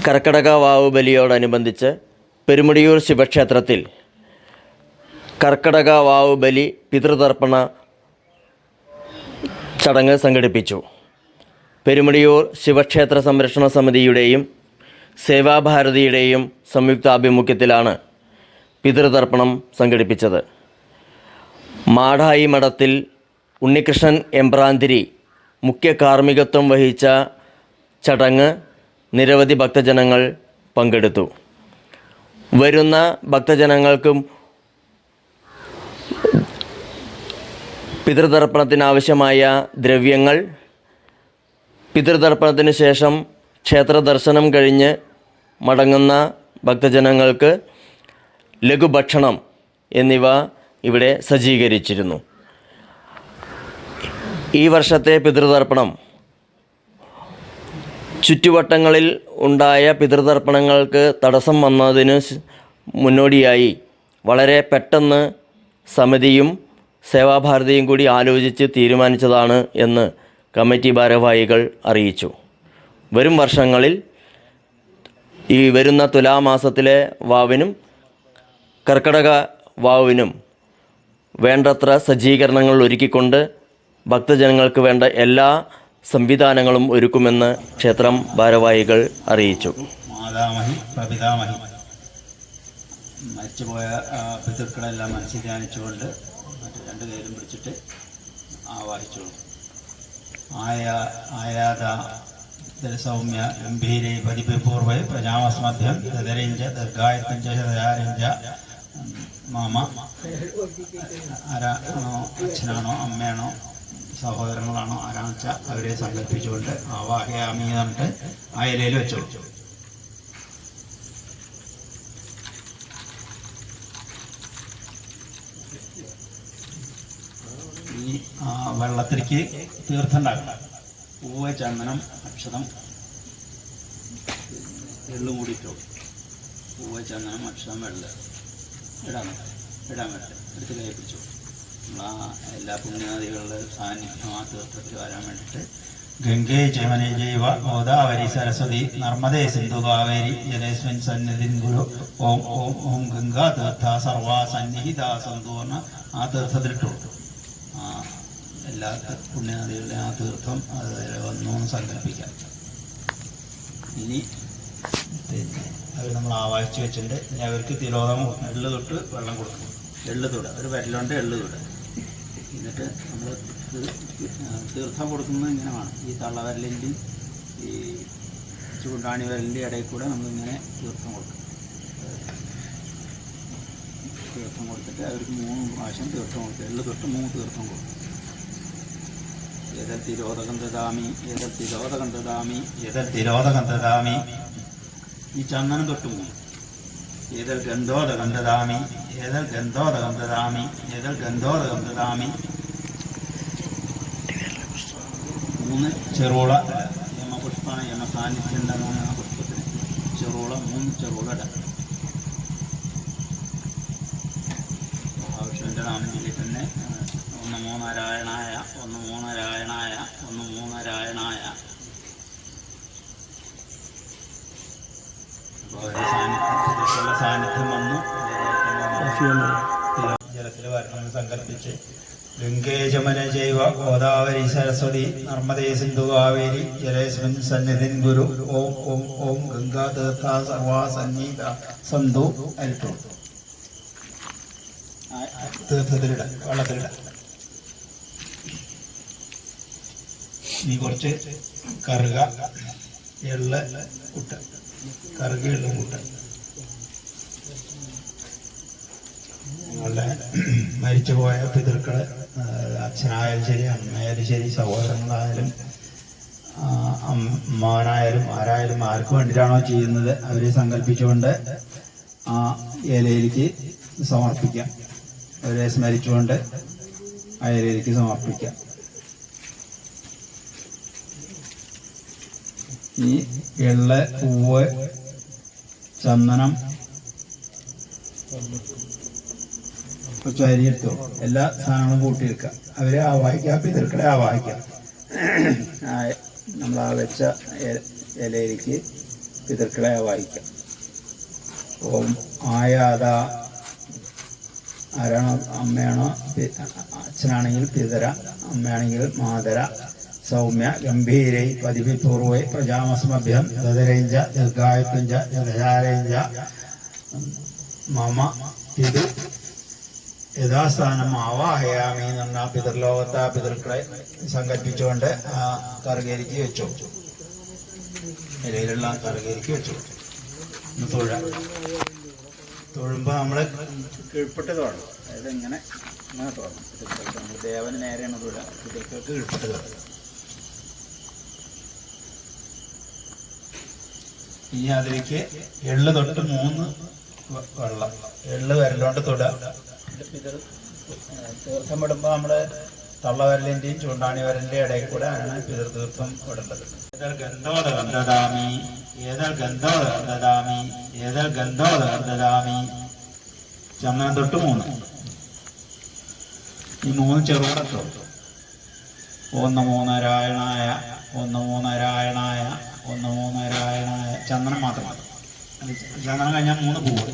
കർക്കടക വാവ് ബലിയോടനുബന്ധിച്ച് പെരുമുടിയൂർ ശിവക്ഷേത്രത്തിൽ കർക്കടക വാവ് ബലി പിതൃതർപ്പണ ചടങ്ങ് സംഘടിപ്പിച്ചു. പെരുമുടിയൂർ ശിവക്ഷേത്ര സംരക്ഷണ സമിതിയുടെയും സേവാഭാരതിയുടെയും സംയുക്താഭിമുഖ്യത്തിലാണ് പിതൃതർപ്പണം സംഘടിപ്പിച്ചത്. മാടായി മഠത്തിൽ ഉണ്ണികൃഷ്ണൻ എമ്പ്രാന്തിരി മുഖ്യ കാർമ്മികത്വം വഹിച്ച ചടങ്ങ് നിരവധി ഭക്തജനങ്ങൾ പങ്കെടുത്തു. വരുന്ന ഭക്തജനങ്ങൾക്കും പിതൃതർപ്പണത്തിനാവശ്യമായ ദ്രവ്യങ്ങൾ, പിതൃതർപ്പണത്തിന് ശേഷം ക്ഷേത്ര ദർശനം കഴിഞ്ഞ് മടങ്ങുന്ന ഭക്തജനങ്ങൾക്ക് ലഘുഭക്ഷണം എന്നിവ ഇവിടെ സജ്ജീകരിച്ചിരുന്നു. ഈ വർഷത്തെ പിതൃതർപ്പണം ചുറ്റുവട്ടങ്ങളിൽ ഉണ്ടായ പിതൃതർപ്പണങ്ങൾക്ക് തടസ്സം വന്നതിന് മുന്നോടിയായി വളരെ പെട്ടെന്ന് സമിതിയും സേവാഭാരതിയും കൂടി ആലോചിച്ച് തീരുമാനിച്ചതാണ് എന്ന് കമ്മിറ്റി ഭാരവാഹികൾ അറിയിച്ചു. വരും വർഷങ്ങളിൽ ഈ വരുന്ന തുലാമാസത്തിലെ വാവിനും കർക്കടക വാവിനും വേണ്ടത്ര സജ്ജീകരണങ്ങൾ ഒരുക്കിക്കൊണ്ട് ഭക്തജനങ്ങൾക്ക് വേണ്ട എല്ലാ സംവിധാനങ്ങളും ഒരുക്കുമെന്ന് ക്ഷേത്രം ഭാരവാഹികൾ അറിയിച്ചു. മാതാമഹി പ്രപിതാമഹി മരിച്ചുപോയ പിതൃക്കളെല്ലാം മനസ്സിൽ ധ്യാനിച്ചുകൊണ്ട് മറ്റു രണ്ടു കൈയിലും പിടിച്ചിട്ട് ആവാഹിച്ചോളൂ. ആയാത സൗമ്യ ഗംഭീരേ പതിപൂർവേ പ്രജാമസ്മധ്യം ദദരഞ്ച ദീർഘായത്തഞ്ച ശതചാരഞ്ച മാമ. ആരാണോ, അച്ഛനാണോ അമ്മയാണോ സഹോദരങ്ങളാണോ ആരാണെന്ന് വെച്ചാൽ അവരെ സങ്കല്പിച്ചുകൊണ്ട് ആവാഹയാമി എന്നിട്ട് ആ ഇലയിൽ വെച്ചോളൂ. ഈ വെള്ളത്തിലേക്ക് തീർത്ഥം ഉണ്ടാക്കണം. പൂവ്, ചന്ദനം, അക്ഷതം, എള്ളു കൂടിയിട്ടോ. പൂവ്, ചന്ദനം, അക്ഷതം, വെള്ളം ഇടാൻ പറ്റും. എടുത്ത് കൈ പിടിച്ചു. എല്ലാ പുണ്യനദികളുടെ സാന്നിധ്യം ആ തീർത്ഥത്തിൽ വരാൻ വേണ്ടിയിട്ട് ഗംഗേ ജമനെ ജൈവ ഗോദാവരി സരസ്വതി നർമ്മദേ സിന്ധു കാവേരി ജലേസ്മിൻ സന്നിധിൻ ഗുരു ഓം ഓം ഓം ഗംഗാ തീർത്ഥ സർവാ സന്നിഹിത സന്തൂർണ ആ തീർത്ഥത്തിലിട്ടു. എല്ലാ പുണ്യനദികളുടെ ആ തീർത്ഥം അതുവരെ വന്നു സങ്കല്പിക്കാം. ഇനി അവർ നമ്മൾ ആവാഹിച്ച് വെച്ചിട്ടുണ്ട്. ഇനി അവർക്ക് തിലോദകം എള്ളു തൊട്ട് വെള്ളം കൊടുക്കും. എള്ളു തൊട ഒരു വരലുണ്ട്, എള്ളു തൊട. എന്നിട്ട് നമ്മൾ തീർത്ഥം കൊടുക്കുന്നത് ഇങ്ങനെ വേണം. ഈ തള്ളവരലിൻ്റെയും ഈ ചൂണ്ടാണി വരലിൻ്റെയും ഇടയിൽ കൂടെ നമ്മളിങ്ങനെ തീർത്ഥം കൊടുക്കും. തീർത്ഥം കൊടുത്തിട്ട് അവർക്ക് 3 പ്രാവശ്യം തീർത്ഥം കൊടുക്കും. എള്ളു തൊട്ട് 3 തീർത്ഥം കൊടുക്കും. ഏതൽ തിരോധകം ദദാമി, ഏതൽ തിരോധകം ദദാമി, ഏതൽ തിരോധകം ദദാമി. ഈ ചന്ദനം തൊട്ട് 3. ഏതൽ ഗന്ധോദകം ദദാമി, ഏതൽ ഗന്ധോദകം ദദാമി, ഏതൽ ഗന്ധോദകം ദദാമി. 3 ചെറുള യമപുഷ്പാണ്. യമസാന്നിധ്യം ഉണ്ടാകുന്ന ആ പുഷ്പത്തിന് ചെറുള 3 ചെറുള ഇടാം. മഹാവിഷ്ണുവിൻ്റെ നാമത്തിൽ തന്നെ ഒന്ന് നമോ നാരായണായ, ഒന്ന് നമോ നാരായണായ, ഒന്ന് നമോ നാരായണായ. സാന്നിധ്യം വന്നു. ജലത്തിൽ വരണമെന്ന് സങ്കല്പിച്ച് ഗംഗേ ജമന ജൈവ ഗോദാവരി സരസ്വതി നർമ്മദേ സിന്ധു കാവേരി ജലേസ്മിൻ സന്നിധിൻ ഗുരു ഓം ഓം ഓം ഗംഗാ തീർത്ഥ സർവാ സന്നിഹിത സന്തു അരിട്ടു. തീർത്ഥത്തിലിട, വെള്ളത്തിലിട. ഇനി കുറച്ച് കറുക, എള്ള് കുട്ട, കറുക എള്ളും കുട്ട. ഞങ്ങളുടെ മരിച്ചുപോയ പിതൃക്കള് അച്ഛനായാലും ശരി, അമ്മയായാലും ശരി, സഹോദരങ്ങളായാലും അമ്മാവനായാലും ആരായാലും ആർക്ക് വേണ്ടിയിട്ടാണോ ചെയ്യുന്നത് അവരെ സങ്കല്പിച്ചുകൊണ്ട് ആ ഇലയിലേക്ക് സമർപ്പിക്കാം. അവരെ സ്മരിച്ചുകൊണ്ട് ആ ഇലയിലേക്ക് സമർപ്പിക്കാം. ഈ എള്ള്, പൂവ്, ചന്ദനം, ചരി എടുത്തോ, എല്ലാ സാധനങ്ങളും കൂട്ടിയെടുക്കുക. അവരെ ആവാഹിക്കാം, പിതൃക്കളെ ആവാഹിക്കാം. നമ്മൾ ആ വെച്ച ഇലയിലേക്ക് പിതൃക്കളെ ആവാഹിക്കാം. ഓം ആയാത, ആരാണോ അമ്മയാണോ അച്ഛനാണെങ്കിൽ പിതര, അമ്മയാണെങ്കിൽ മാതര. സൗമ്യ ഗംഭീരൈ പതിവിപൂർവൈ പ്രജാമസ്മഭ്യം ദദരൈഞ്ച ദീർഘായുഞ്ച ജലജാരൈഞ്ച മമ പിതൃ യഥാസ്ഥാനം ആവാഹയാമി എന്ന് പറഞ്ഞാൽ പിതൃലോകത്തെ പിതൃക്കളെ സങ്കല്പിച്ചുകൊണ്ട് ആ കറുകേരിക്ക് വെച്ചു, ഇലയിലുള്ള കറുകേരിക്ക് വെച്ചു. തൊഴുമ്പോൾ നമ്മൾ കീഴ്പ്പെട്ട് തൊഴണം. അതായത് ഇങ്ങനെ തൊഴണം. പിതൃക്കൾക്ക് നമ്മൾ ദേവന് നേരെയാണ് തൊഴുക, പിതൃക്കൾക്ക് കീഴ്പ്പെട്ട് തൊഴുക. ഇനി അതിലേക്ക് എള്ള് തൊട്ട് 3 വെള്ളം എള്ള് വിരലോണ്ട് തൊടുക. തീർത്ഥം വിടുമ്പോൾ നമ്മുടെ തള്ളവിരലിൻ്റെയും ചൂണ്ടാണി വിരലിൻ്റെയും ഇടയിൽ കൂടെ ആണ് പിതൃതീർത്ഥം വിടേണ്ടത്. ഏതൽ ഗന്ധോദാമി, ഏതൽ ഗന്ധോദാമി, ഏതൽ ഗന്ധോദാമി. ചന്ദനം തൊട്ട് 3. ഈ 3 ചെറുകിടത്തോ. ഓം നമോ നാരായണായ, ഓം നമോ നാരായണായ, ഓം നമോ നാരായണായ. ചന്ദനം മാത്രം. ചന്ദനം കഴിഞ്ഞാൽ 3 പൂവ്.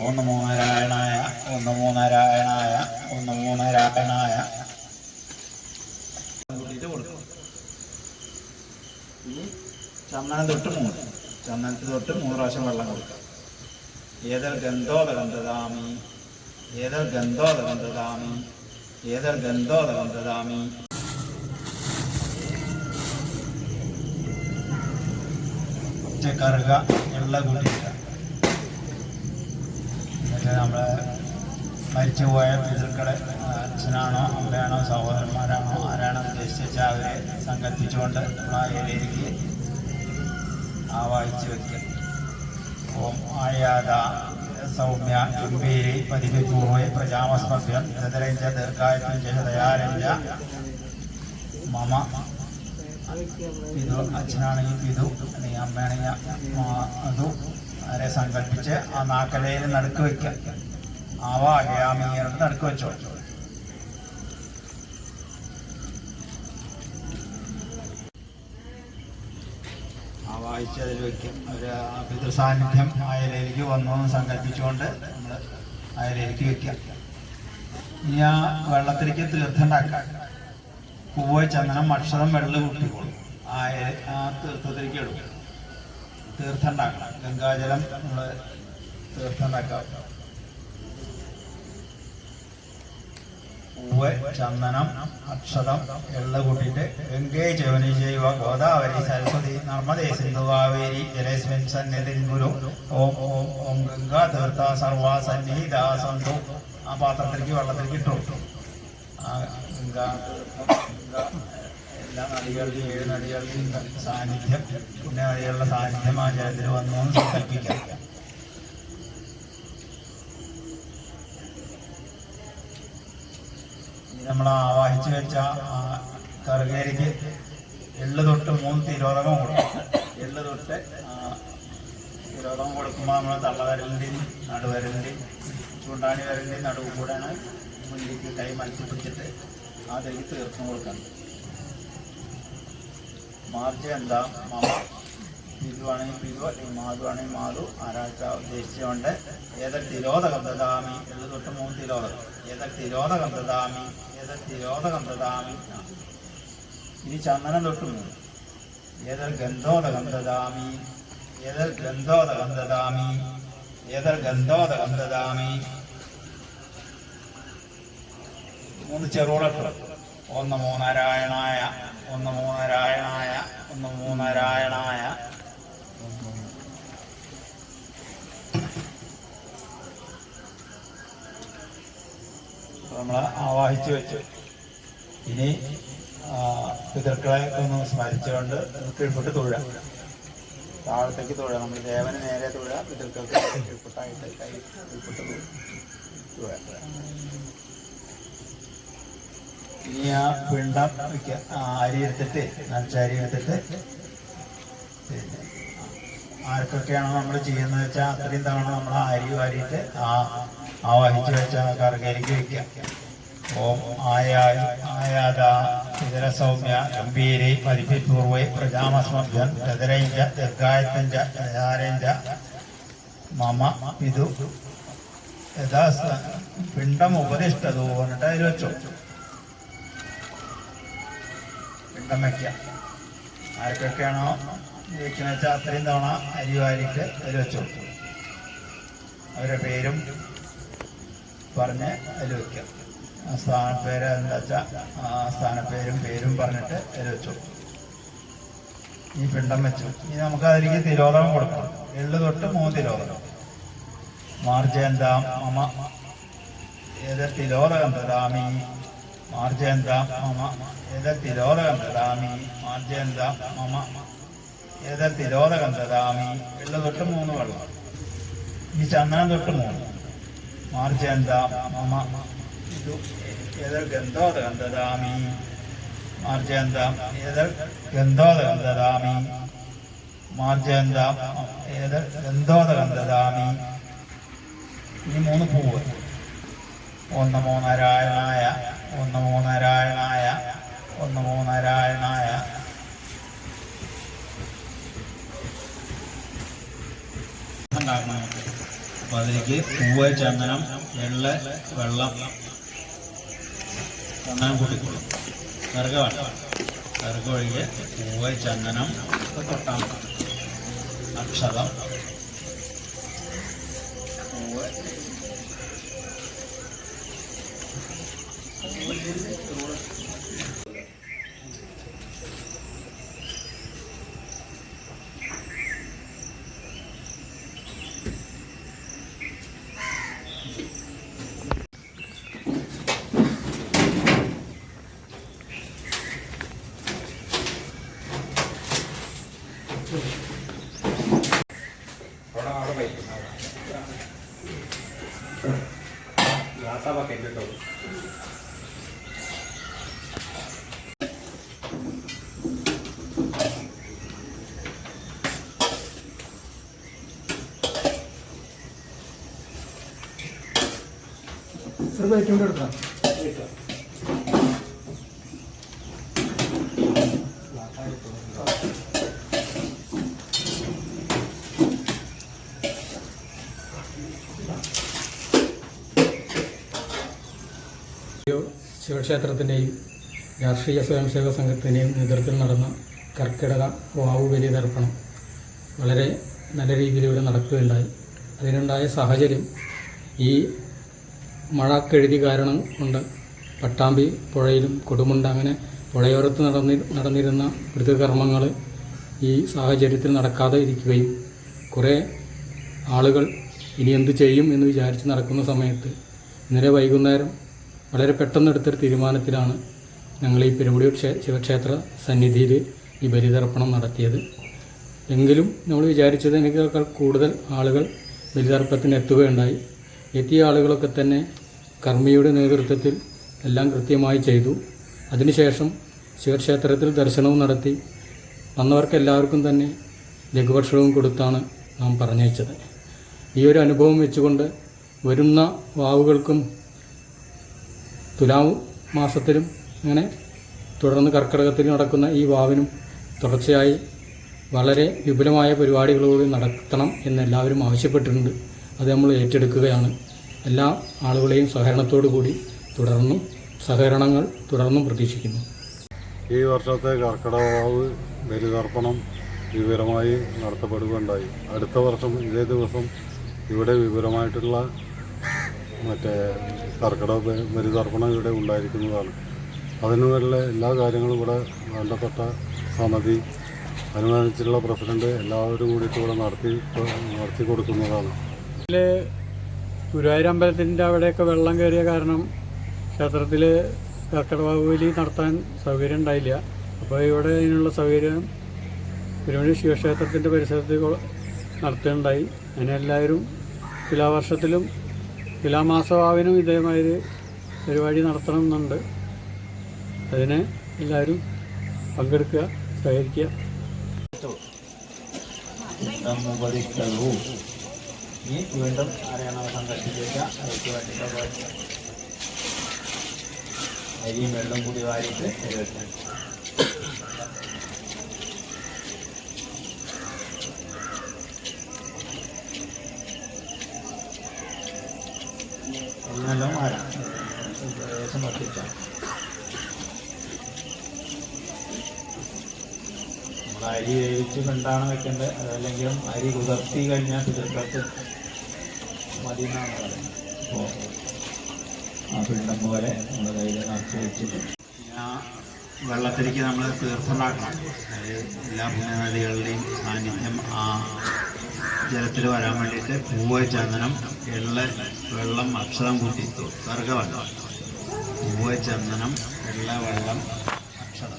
ഓം നമോ നാരായണായ, ഓം നമോ നാരായണായ, ഓം നമോ നാരായണായ. ഈ ചന്ദനം തൊട്ട് 3, ചന്ദനത്തിൽ തൊട്ട് 3 പ്രാവശ്യം വെള്ളം കൊടുക്കുക. ഏതൽ ഗന്ധോദഗന്ധദാമി, ഏതൽ ഗന്ധോദഗന്ധദാമി, ഏതൽ ഗന്ധോദഗന്ധദാമി. കറുക എള്ള കൂട്ടിയില്ല. എന്നിട്ട് നമ്മളെ മരിച്ചുപോയ പിതൃക്കളെ അച്ഛനാണോ അമ്മയാണോ സഹോദരന്മാരാണോ ആരാണോ ഉദ്ദേശിച്ച അവരെ സങ്കല്പിച്ചുകൊണ്ട് നമ്മൾ ആ ഇലയിലേക്ക് ആവാഹിച്ച് വയ്ക്കുക. ഓം ആയാത സൗമ്യ ഗംഭീരി പതിവിപൂർവൈ പ്രജാമസ്മഭ്യം ദദരഞ്ച ദീർഘായുഞ്ച ദയാരഞ്ച മമ പിതു. അച്ഛനാണെങ്കിൽ പിതു, അല്ലെങ്കിൽ അമ്മയാണെങ്കിൽ അതു. അവരെ സങ്കല്പിച്ച് ആ നാക്കലയിൽ നടുക്ക് വയ്ക്കുക. ആവാഹയാമിയുടെ നടുക്ക് വെച്ചോ. ആവാഹിച്ച് അതിൽ വയ്ക്കും. ഒരു പിതൃസാന്നിധ്യം അയലേക്ക് വന്നു എന്ന് സങ്കല്പിച്ചുകൊണ്ട് നമ്മൾ അയലേക്ക് വയ്ക്കുക. ഇനി ആ വെള്ളത്തിലേക്ക് തീർത്ഥം ഉണ്ടാക്കാം. പൂവ്, ചന്ദനം, അക്ഷരം, വെള്ളം കൂട്ടിക്കോളും. ആ തീർത്ഥത്തിലേക്ക് ഇടും. തീർത്ഥം ഉണ്ടാക്കണം. ഗംഗാജലം നമ്മൾ തീർത്ഥം ഉണ്ടാക്കാം. പൂവ്, ചന്ദനം, അക്ഷതം, എള്ള കൂട്ടിയിട്ട് ഗംഗേ ജവനി ജൈവ ഗോദാവരി സരസ്വതി നർമ്മദേ സിന്ധു കാവേരി ജലേസ്മിൻ സന്നിധിൻ ഗുരു ഓം ഓം ഓം ഗംഗാ തീർത്ഥ സർവാ സന്നിഹിതാ സന്തു. ആ പാത്രത്തിലേക്ക് വെള്ളത്തിലേക്ക് ഇട്ടു. ആ ഗംഗാ എല്ലാ നദികളുടെയും 7 നദികളുടെയും സാന്നിധ്യം, പുണ്യനദികളുടെ സാന്നിധ്യം ആ ജലത്തിൽ വന്നു എന്ന് സങ്കല്പിക്കാം. നമ്മൾ ആവാഹിച്ചു വെച്ച കറുകേരിക്ക് എള്ള് തൊട്ട് 3 തിരോധകം കൊടുക്കും. എള്ള് തൊട്ട് തിരോധകം കൊടുക്കുമ്പോൾ നമ്മൾ തള്ളവിരലിൻ്റെയും നടുവിരലിൻ്റെയും ചൂണ്ടാണി വിരലിൻ്റെയും നടുവ് കൂടെയാണ് മുന്നിലേക്ക് കൈ മലത്തി പിടിച്ചിട്ട് അതിലേക്ക് തീർത്തും കൊടുക്കുന്നത്. മാർജ എന്താ മമ പിതുവാണെങ്കിൽ പിതു, അല്ലെങ്കിൽ മാധുവാണെങ്കിൽ മാധു. ആരാഴ്ച ഉദ്ദേശിച്ചുകൊണ്ട് ഏതൊക്കെ തിരോധകം ദദാമി. എള്ള് തൊട്ട് 3 തിരോധകം. ഏതൊക്കെ തിരോധകം ദദാമി, ഏതൊക്കെ തിരോധകം ദദാമി. ഇനി ചന്ദനം തൊട്ട് 3. ഏതൊക്കെ ഗന്ധോദകം ദദാമി, ഏതൊക്കെ ഗന്ധോദകം ദദാമി, ഏതൊക്കെ ഗന്ധോദകം ദദാമി. 3 ചെറുളക്കൾ. ഓം നമോ നാരായണായ, ഓം നമോ നാരായണായ, ഓം നമോ നാരായണായ. നമ്മൾ ആവാഹിച്ചു വെച്ചു. ഇനി പിതൃക്കളെ ഒന്ന് സ്മരിച്ചുകൊണ്ട് കീഴ്പ്പെട്ട് തൊഴുക. താഴത്തേക്ക് തൊഴുക. നമ്മൾ ദേവന് നേരെ തൊഴുക, പിതൃക്കൾക്ക് കീഴ്പ്പെട്ടായിട്ട് കൈ കീഴ്പ്പെട്ട് തൊഴുക. ഇനി ആ പിണ്ടം വയ്ക്കുക. അരി എടുത്തിട്ട് നനച്ച അരി എടുത്തിട്ട് പിന്നെ ആർക്കൊക്കെയാണോ നമ്മൾ ചെയ്യുന്നത് വെച്ചാൽ അത്രയും തവണ നമ്മൾ ആ അരി വാരിയിട്ട് ആവാഹിച്ച് വെച്ച കറുകരിക്ക് വയ്ക്കുക. ഓം ആയാത ഇതരസൗമ്യ ഗംഭീരി പരിപ്പിപൂർവൈ പ്രജാമസ്മഭ്യൻ ചതുരൈഞ്ച ദീർഘായത്തഞ്ച ജയാരഞ്ച മമ പിതു യഥാ പിണ്ടം ഉപദിഷ്ടതു എന്നിട്ട് അതിൽ വെച്ചു. പിണ്ടം വയ്ക്കുക. ആർക്കൊക്കെയാണോ ജയിക്കുന്ന വെച്ചാൽ അത്രയും തവണ അരി വാരിയിട്ട് അതിൽ വെച്ചു കൊടുത്തു. അവരുടെ പേരും പറഞ്ഞ് അതിൽ വയ്ക്കുക. ആ സ്ഥാനപ്പേര് എന്താ വെച്ചാൽ ആ സ്ഥാനപ്പേരും പേരും പറഞ്ഞിട്ട് അതിൽ വെച്ചു കൊടുത്തു. ഈ പിണ്ടം വെച്ചു. ഇനി നമുക്ക് അതിലേക്ക് തിരോധനം കൊടുക്കണം. 7 തൊട്ട് 3 തിരോധനം. മാർജയന്താം മമ ഏത് തിരോധകം ദദാമി മാർജയന്താം മമ ഏത് തിരോധകം ദദാമി മാർജയന്താം മമ ഏത് തിരോധകം ദദാമി. 7 തൊട്ട് 3 വെള്ളം. ഈ ചന്ദനം തൊട്ട് 3. മാർജയന്താം മമ ഇത് ഏത് ഗന്ധോദകം ദദാമി മാർജയന്താം ഏത് ഗന്ധോദകം ദദാമി മാർജയന്താം ഏത് ഗന്ധോദകം ദദാമി. ഇനി 3 പൂവ്. ഓം നമോ നാരായണായ ഓം നമോ നാരായണായ ഓം നമോ നാരായണായ. ഉണ്ടാക്കണം. അപ്പോൾ അതിലേക്ക് പൂവ്, ചന്ദനം, എള്ള, വെള്ളം, ചന്ദനം കൂട്ടിക്കൊള്ളും. കറുക വേണം. കറുക ഒഴികെ പൂവ്, ചന്ദനം തൊട്ടാൽ മതി. അക്ഷതം, പൂവ്, ഒരു പ്ലേറ്റ് കൊണ്ട് എടുക്കാം. ശിവക്ഷേത്രത്തിൻ്റെയും രാഷ്ട്രീയ സ്വയംസേവക സംഘത്തിൻ്റെയും നേതൃത്വത്തിൽ നടന്ന കർക്കിടക വാവു ബലി തർപ്പണം വളരെ നല്ല രീതിയിൽ ഇവിടെ നടക്കുകയുണ്ടായി. അതിനുണ്ടായ സാഹചര്യം ഈ മഴക്കെഴുതി കാരണം കൊണ്ട് പട്ടാമ്പി പുഴയിലും കൊടുമുണ്ട അങ്ങനെ പുഴയോരത്ത് നടന്നിരുന്ന പിതൃകർമ്മങ്ങൾ ഈ സാഹചര്യത്തിൽ നടക്കാതെ ഇരിക്കുകയും കുറേ ആളുകൾ ഇനി എന്തു ചെയ്യും എന്ന് വിചാരിച്ച് നടക്കുന്ന സമയത്ത് ഇന്നലെ വൈകുന്നേരം വളരെ പെട്ടെന്ന് എടുത്തൊരു തീരുമാനത്തിലാണ് ഞങ്ങൾ ഈ പെരുമുടിയൂർ ശിവക്ഷേത്ര സന്നിധിയിൽ ഈ ബലിതർപ്പണം നടത്തിയത്. എങ്കിലും നമ്മൾ വിചാരിച്ചതിനേക്കാൾ കൂടുതൽ ആളുകൾ ബലിതർപ്പണത്തിന് എത്തുകയുണ്ടായി. എത്തിയ ആളുകളൊക്കെ തന്നെ കർമ്മിയുടെ നേതൃത്വത്തിൽ എല്ലാം കൃത്യമായി ചെയ്തു. അതിനുശേഷം ശിവക്ഷേത്രത്തിൽ ദർശനവും നടത്തി വന്നവർക്കെല്ലാവർക്കും തന്നെ ലഘുഭക്ഷണവും കൊടുത്താണ് നാം പറഞ്ഞയച്ചത്. ഈ ഒരു അനുഭവം വെച്ചുകൊണ്ട് വരുന്ന വാവുകൾക്കും തുലാം മാസത്തിലും അങ്ങനെ തുടർന്ന് കർക്കിടകത്തിൽ നടക്കുന്ന ഈ വാവിനും തുടർച്ചയായി വളരെ വിപുലമായ പരിപാടികളോട് നടത്തണം എന്നെല്ലാവരും ആവശ്യപ്പെട്ടിട്ടുണ്ട്. അത് നമ്മൾ ഏറ്റെടുക്കുകയാണ്. എല്ലാ ആളുകളെയും സഹകരണത്തോടു കൂടി സഹകരണങ്ങൾ തുടർന്നും പ്രതീക്ഷിക്കുന്നു. ഈ വർഷത്തെ കർക്കിടകവാവ് ബലിതർപ്പണം വിപുലമായി നടത്തപ്പെടുകയുണ്ടായി. അടുത്ത വർഷം ഇതേ ദിവസം ഇവിടെ വിപുലമായിട്ടുള്ള കർക്കിടക ബലിതർപ്പണം ഇവിടെ ഉണ്ടായിരിക്കുന്നതാണ്. അതിനുള്ള എല്ലാ കാര്യങ്ങളും ഇവിടെ ബന്ധപ്പെട്ട സമിതി അനുവദിച്ചിട്ടുള്ള പ്രസിഡന്റ് എല്ലാവരും കൂടിയിട്ട് ഇവിടെ നടത്തി കൊടുക്കുന്നതാണ്. ഗുരുവായൂർ അമ്പലത്തിൻ്റെ അവിടെയൊക്കെ വെള്ളം കയറിയ കാരണം ക്ഷേത്രത്തിൽ കർക്കിടക ബലി നടത്താൻ സൗകര്യം ഉണ്ടായില്ല. അപ്പോൾ ഇവിടെ അതിനുള്ള സൗകര്യം പെരുമുടി ശിവക്ഷേത്രത്തിൻ്റെ പരിസരത്ത് നടത്തുകയുണ്ടായി. അങ്ങനെ എല്ലാവരും തുലാവർഷത്തിലും തുലാമാസവാവിനും ഇതേമാതിരി പരിപാടി നടത്തണമെന്നുണ്ട്. അതിന് എല്ലാവരും പങ്കെടുക്കുക, സഹകരിക്കുക. വീണ്ടും ആരെയാണോ സന്ദർശിക്കുക അരിയും വെള്ളം കൂടി വാരിയിട്ട് ഇത് വെക്കണം. നല്ലോണം വാരാം, ഏകദേശം പറ്റിച്ചാൽ നമ്മൾ അരി വേവിച്ച് കണ്ടാണ് വെക്കേണ്ടത്. അതല്ലെങ്കിലും അരി കുതിർത്തി കഴിഞ്ഞാൽ പിതൃക്കൾക്ക് മതി എന്നാണ് പറയുന്നത്. അപ്പോൾ ആ പിണ്ടം പോലെ നമ്മുടെ കയ്യിൽ നിറച്ച് വെച്ചിട്ട് ആ വെള്ളത്തിലേക്ക് നമ്മൾ തീർത്ഥമുണ്ടാക്കണം. അതായത് എല്ലാ പുണ്യനദികളുടെയും സാന്നിധ്യം ആ ജലത്തിൽ വരാൻ വേണ്ടിയിട്ട് പൂവ്, ചന്ദനം, വെള്ളം, അക്ഷരം കൂട്ടി സർഗവെള്ളം, പൂവ്, ചന്ദനം, വെള്ളം, അക്ഷരം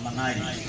പറഞ്ഞാൽ അരി